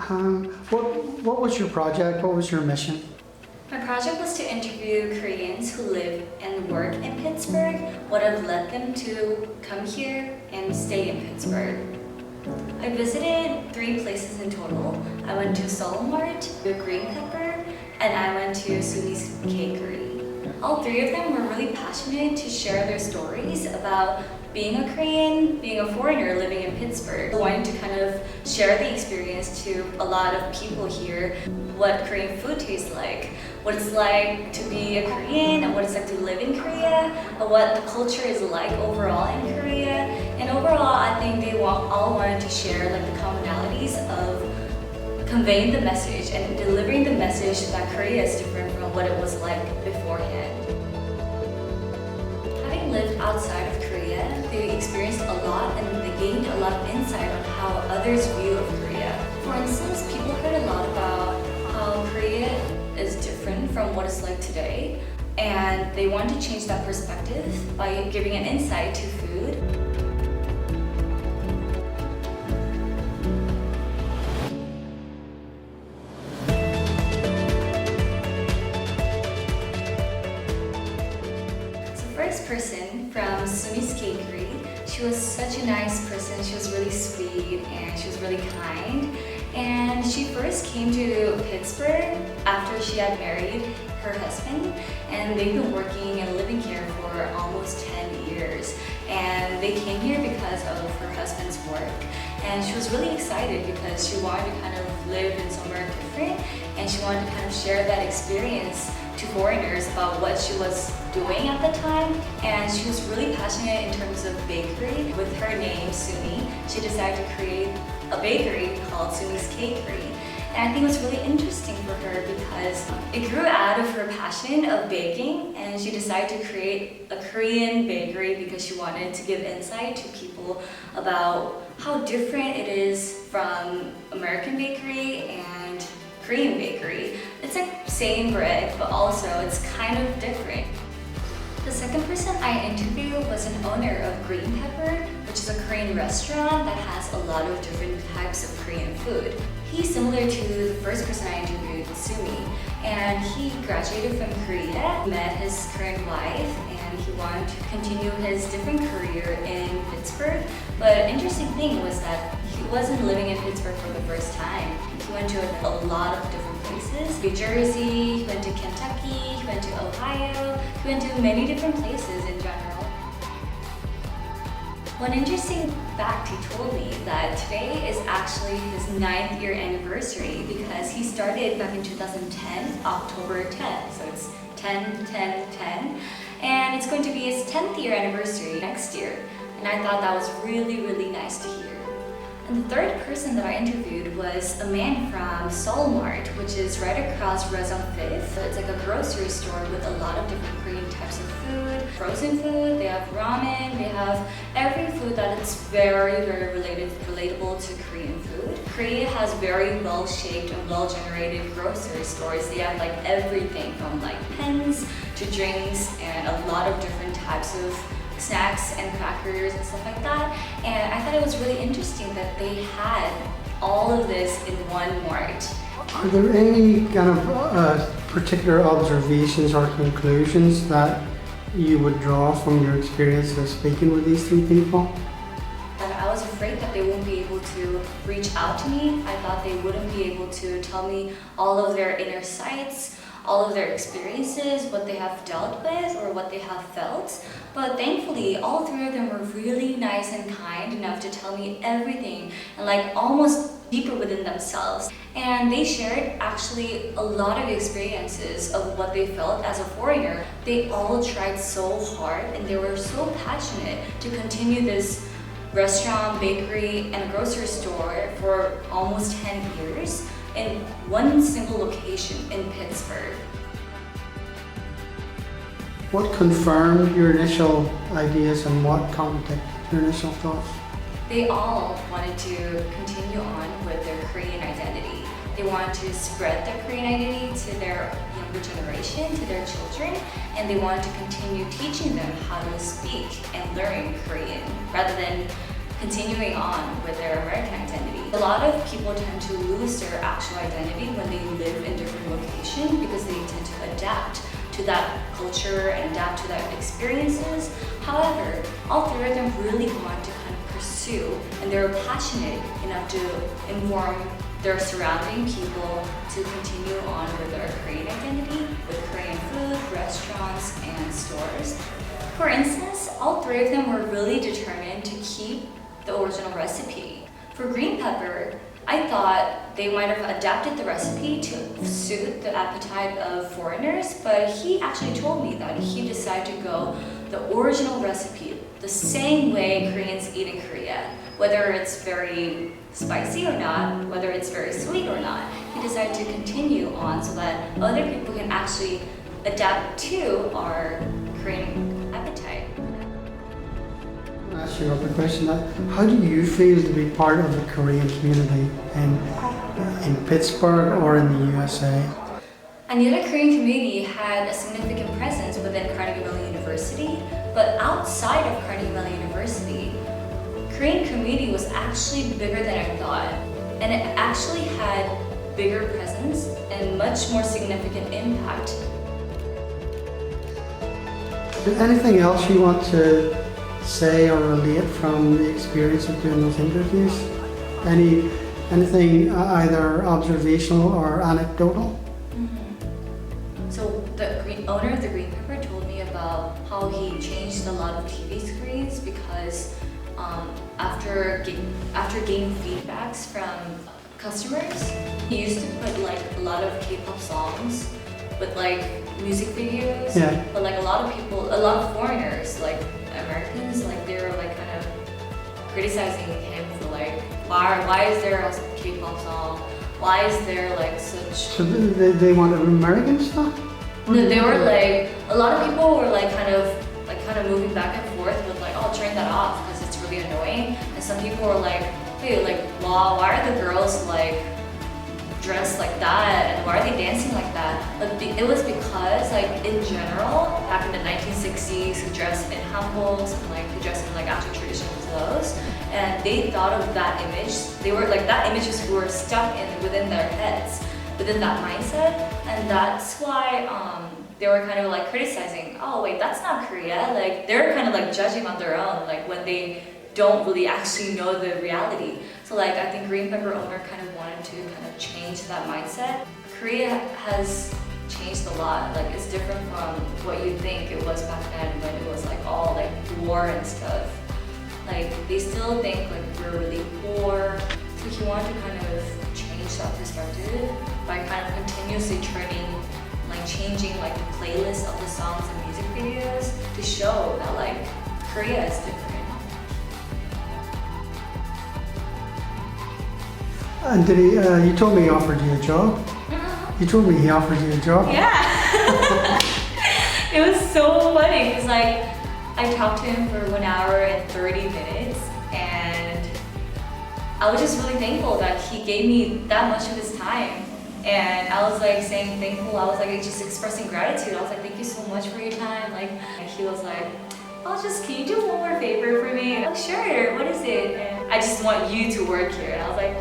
What was your project? What was your mission? My project was to interview Koreans who live and work in Pittsburgh, what have led them to come here and stay in Pittsburgh. I visited 3 places in total. I went to Seoul Mart, the Green Pepper, and I went to Sumi's Cakery. All 3 of them were really passionate to share their stories about being a Korean, being a foreigner living in Pittsburgh. Wanting to kind of share the experience to a lot of people here, what Korean food tastes like, what it's like to be a Korean, and what it's like to live in Korea, what the culture is like overall in Korea. And overall, I think they all wanted to share like the commonalities of conveying the message and delivering the message that Korea is different from what it was like beforehand. Having lived outside of Korea, they experienced a lot and they gained a lot of insight on how others view of Korea. For instance, people heard a lot about how Korea is different from what it's like today, and they wanted to change that perspective by giving an insight to food. First person from Sumi's Cakery. She was such a nice person. She was really sweet and she was really kind. And she first came to Pittsburgh after she had married her husband, and they've been working and living here for almost 10 years. And they came here because of her husband's work. And she was really excited because she wanted to kind of live in somewhere different, and she wanted to kind of share that experience to foreigners about what she was doing at the time. And she was really passionate in terms of bakery. With her name, Sumi, she decided to create a bakery called Sumi's Cakery. And I think it was really interesting for her because it grew out of her passion of baking, and she decided to create a Korean bakery because she wanted to give insight to people about how different it is from American bakery and Korean bakery. It's like same bread, but also it's kind of different. The second person I interviewed was an owner of Green Pepper, which is a Korean restaurant that has a lot of different types of Korean food. He's similar to the first person I interviewed, Sumi, and he graduated from Korea, met his current wife, and he wanted to continue his different career in Pittsburgh. But an interesting thing was that he wasn't living in Pittsburgh for the first time. He went to a lot of different places. New Jersey, he went to Kentucky, he went to Ohio, he went to many different places in general. One interesting fact he told me that today is actually his 9th year anniversary because he started back in 2010, October 10th. So it's 10, 10, 10. And it's going to be his 10th year anniversary next year. And I thought that was really, really nice to hear. And the third person that I interviewed was a man from Seoul Mart, which is right across Rezong 5th. It's like a grocery store with a lot of different Korean types of food, frozen food, they have ramen, they have every food that is very, very relatable to Korean food. Korea has very well-shaped and well-generated grocery stores. They have like everything from like pens to drinks and a lot of different types of snacks and crackers and stuff like that. And I thought it was really interesting that they had all of this in one mart. Are there any kind of particular observations or conclusions that you would draw from your experience of speaking with these 3 people? That I was afraid that they won't be able to reach out to me. I thought they wouldn't be able to tell me all of their inner sights, all of their experiences, what they have dealt with or what they have felt. But thankfully, all 3 of them were really nice and kind enough to tell me everything and like almost deeper within themselves. And they shared actually a lot of experiences of what they felt as a foreigner. They all tried so hard and they were so passionate to continue this restaurant, bakery, and grocery store for almost 10 years in one single location in Pittsburgh. What confirmed your initial ideas and what contradicted your initial thoughts? They all wanted to continue on with their Korean identity. They wanted to spread their Korean identity to their younger generation, to their children, and they wanted to continue teaching them how to speak and learn Korean rather than continuing on with their American identity. A lot of people tend to lose their actual identity when they live in different locations because they tend to adapt to that culture and adapt to that experiences. However, all three of them really want to kind of pursue, and they're passionate enough to inform their surrounding people to continue on with their Korean identity with Korean food, restaurants, and stores. For instance, all three of them were really determined to keep the original recipe. For green pepper, I thought they might have adapted the recipe to suit the appetite of foreigners, but he actually told me that he decided to go the original recipe, the same way Koreans eat in Korea. Whether it's very spicy or not, whether it's very sweet or not, he decided to continue on so that other people can actually adapt to our Korean appetite. I'll ask you a question. How do you feel to be part of the Korean community in Pittsburgh or in the USA? I knew the Korean community had a significant presence within Carnegie Mellon University, but outside of Carnegie Mellon University, Korean community was actually bigger than I thought, and it actually had bigger presence and much more significant impact. Is there anything else you want to say or relate from the experience of doing those interviews? Anything either observational or anecdotal? So the owner of the Green Pepper told me about how he changed a lot of TV screens because after getting feedbacks from customers, he used to put like a lot of K-pop songs with like music videos. Yeah. But like a lot of foreigners, like Americans, like they were like kind of criticizing him for like why is there a K-pop song? Why is there like such? So they wanted American stuff? No, they were like a lot of people were like kind of moving back and forth with like, oh, turn that off because it's really annoying. And some people were like, hey, like, wow, why are the girls like dressed like that and why are they dancing like that? But it was because like in general, back in the 1960s, who dressed in hanboks and like who dressed in like actual traditional clothes, and they thought of that image. They were like that images who were stuck within their heads, within that mindset, and that's why they were kind of like criticizing. Oh wait, that's not Korea. Like they're kind of like judging on their own, like when they don't really actually know the reality. So like I think Green Pepper owner kind of wanted to kind of change that mindset. Korea has changed a lot. Like it's different from what you think it was back then when it was like all like war and stuff. Like they still think like we're really poor. So he wanted to kind of change that perspective by kind of continuously changing like the playlist of the songs and music videos to show that like Korea is different. And did he? You told me he offered you a job. You told me he offered you a job. Yeah. It was so funny because like I talked to him for 1 hour and 30 minutes, and I was just really thankful that he gave me that much of his time. And I was like saying thankful. I was like just expressing gratitude. I was like, thank you so much for your time. Like, and he was like, can you do one more favor for me? I'm like, sure. What is it? And I just want you to work here. And I was like.